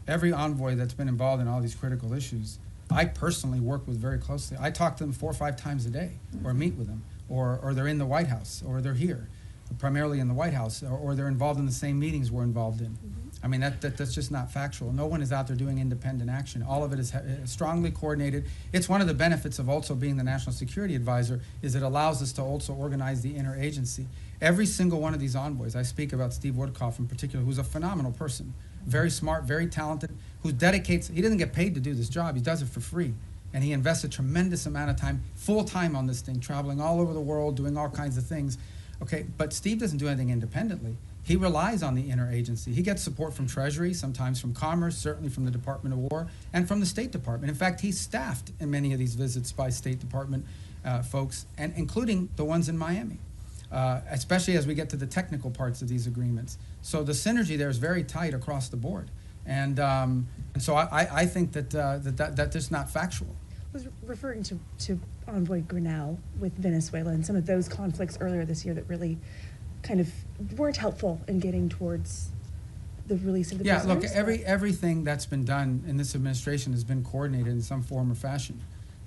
every envoy that's been involved in all these critical issues, I personally work with very closely. I talk to them 4 or 5 times a day, or meet with them, or they're in the White House, or they're here, primarily in the White House, or they're involved in the same meetings we're involved in. I mean, that's just not factual. No one is out there doing independent action. All of it is strongly coordinated. It's one of the benefits of also being the National Security Advisor, is it allows us to also organize the interagency. Every single one of these envoys, I speak about Steve Woodcock in particular, who's a phenomenal person, very smart, very talented, who dedicates, he doesn't get paid to do this job, he does it for free. And he invests a tremendous amount of time, full time on this thing, traveling all over the world, doing all kinds of things. Okay, but Steve doesn't do anything independently. He relies on the interagency. He gets support from Treasury, sometimes from Commerce, certainly from the Department of War, and from the State Department. In fact, he's staffed in many of these visits by State Department folks, and including the ones in Miami, especially as we get to the technical parts of these agreements. So the synergy there is very tight across the board. And so I think that's just not factual. I was referring to Envoy Grinnell with Venezuela and some of those conflicts earlier this year that really kind of weren't helpful in getting towards the release of the prisoners. Yeah, look, everything that's been done in this administration has been coordinated in some form or fashion.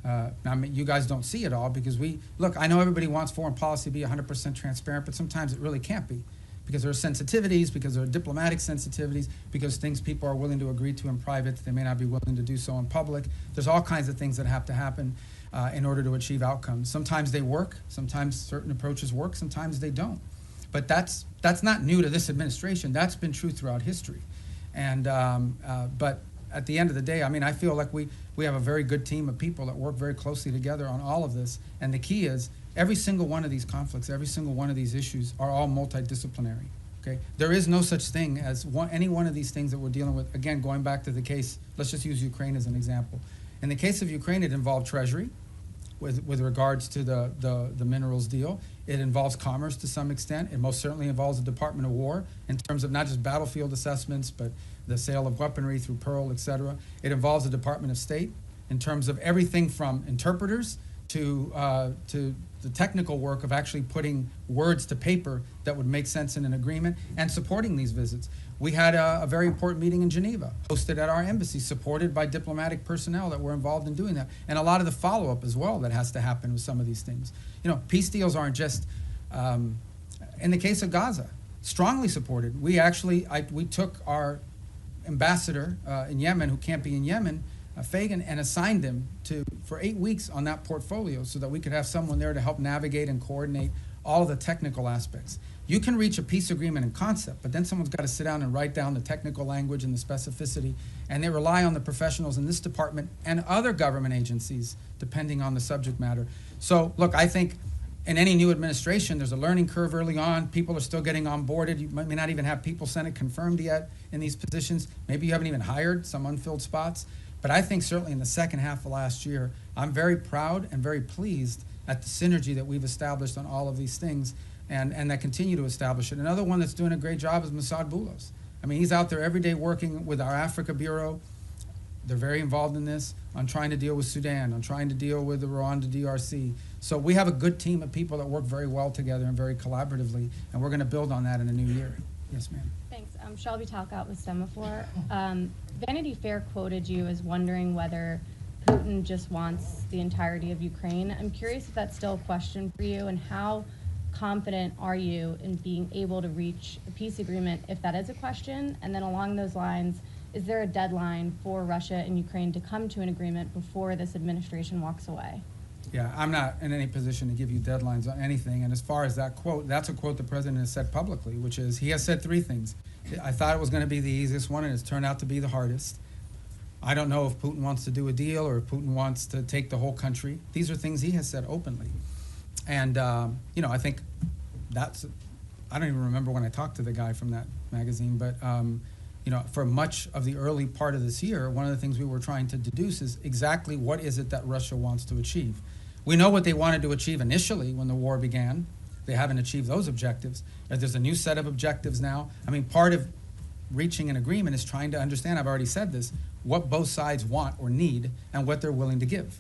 I mean, you guys don't see it all because look, I know everybody wants foreign policy to be 100% transparent, but sometimes it really can't be, because there are sensitivities, because there are diplomatic sensitivities, because things people are willing to agree to in private that they may not be willing to do so in public. There's all kinds of things that have to happen in order to achieve outcomes. Sometimes they work, sometimes certain approaches work, sometimes they don't. But that's not new to this administration. That's been true throughout history. And but at the end of the day, I mean, I feel like we have a very good team of people that work very closely together on all of this. And the key is every single one of these conflicts, every single one of these issues are all multidisciplinary. Okay, there is no such thing as any one of these things that we're dealing with. Again, going back to the case, let's just use Ukraine as an example. In the case of Ukraine, it involved Treasury with regards to the minerals deal. It involves Commerce to some extent. It most certainly involves the Department of War in terms of not just battlefield assessments, but the sale of weaponry through Pearl, et cetera. It involves the Department of State in terms of everything from interpreters to the technical work of actually putting words to paper that would make sense in an agreement and supporting these visits. We had a very important meeting in Geneva, hosted at our embassy, supported by diplomatic personnel that were involved in doing that, and a lot of the follow-up as well that has to happen with some of these things. You know, peace deals aren't just, in the case of Gaza, strongly supported. We took our ambassador in Yemen, who can't be in Yemen, Fagan, and assigned him for 8 weeks on that portfolio so that we could have someone there to help navigate and coordinate all of the technical aspects. You can reach a peace agreement in concept, but then someone's got to sit down and write down the technical language and the specificity, and they rely on the professionals in this department and other government agencies, depending on the subject matter. So, look, I think in any new administration, there's a learning curve early on. People are still getting onboarded. You may not even have people Senate confirmed yet in these positions. Maybe you haven't even hired some unfilled spots. But I think certainly in the second half of last year, I'm very proud and very pleased at the synergy that we've established on all of these things and that continue to establish it. Another one that's doing a great job is Masad Boulos. I mean, he's out there every day working with our Africa Bureau. They're very involved in this, on trying to deal with Sudan, on trying to deal with the Rwanda DRC. So we have a good team of people that work very well together and very collaboratively, and we're going to build on that in the new year. Yes, ma'am. Thanks. Shelby Talcott with Semaphore. Vanity Fair quoted you as wondering whether Putin just wants the entirety of Ukraine. I'm curious if that's still a question for you, and how confident are you in being able to reach a peace agreement if that is a question? And then along those lines, is there a deadline for Russia and Ukraine to come to an agreement before this administration walks away? Yeah, I'm not in any position to give you deadlines on anything. And as far as that quote, that's a quote the president has said publicly, which is, he has said 3 things. I thought it was going to be the easiest one, and it's turned out to be the hardest. I don't know if Putin wants to do a deal or if Putin wants to take the whole country. These are things he has said openly. And, you know, I think that's, I don't even remember when I talked to the guy from that magazine, but, you know, for much of the early part of this year, one of the things we were trying to deduce is exactly what is it that Russia wants to achieve. We know what they wanted to achieve initially when the war began. They haven't achieved those objectives. There's a new set of objectives now. I mean, part of reaching an agreement is trying to understand, I've already said this, what both sides want or need and what they're willing to give.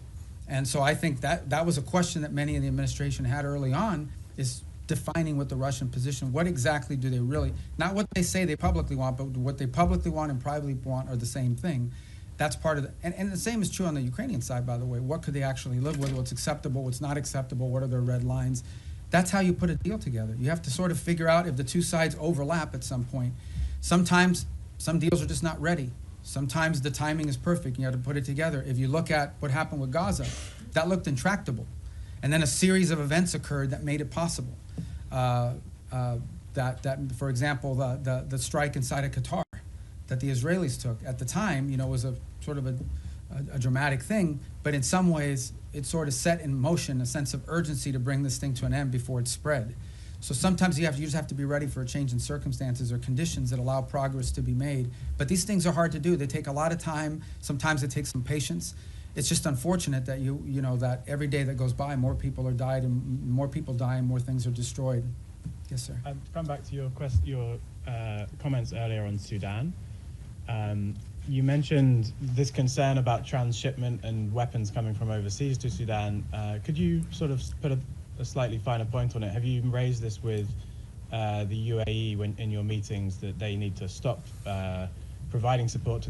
And so I think that was a question that many in the administration had early on, is defining what the Russian position, what exactly do they really, not what they say they publicly want, but what they publicly want and privately want are the same thing. That's part of the, and the same is true on the Ukrainian side, by the way. What could they actually live with? What's acceptable? What's not acceptable? What are their red lines? That's how you put a deal together. You have to sort of figure out if the two sides overlap at some point. Sometimes some deals are just not ready. Sometimes the timing is perfect. You have to put it together. If you look at what happened with Gaza, that looked intractable. And then a series of events occurred that made it possible. That for example, the strike inside of Qatar that the Israelis took at the time, you know, was a sort of a dramatic thing, but in some ways it sort of set in motion a sense of urgency to bring this thing to an end before it spread. So sometimes you just have to be ready for a change in circumstances or conditions that allow progress to be made. But these things are hard to do. They take a lot of time. Sometimes it takes some patience. It's just unfortunate that you know that every day that goes by, more people are died and more people die and more things are destroyed. Yes, sir. Come back to your comments earlier on Sudan. You mentioned this concern about transshipment and weapons coming from overseas to Sudan. Could you sort of put a slightly finer point on it? Have you raised this with the UAE in your meetings that they need to stop providing support to the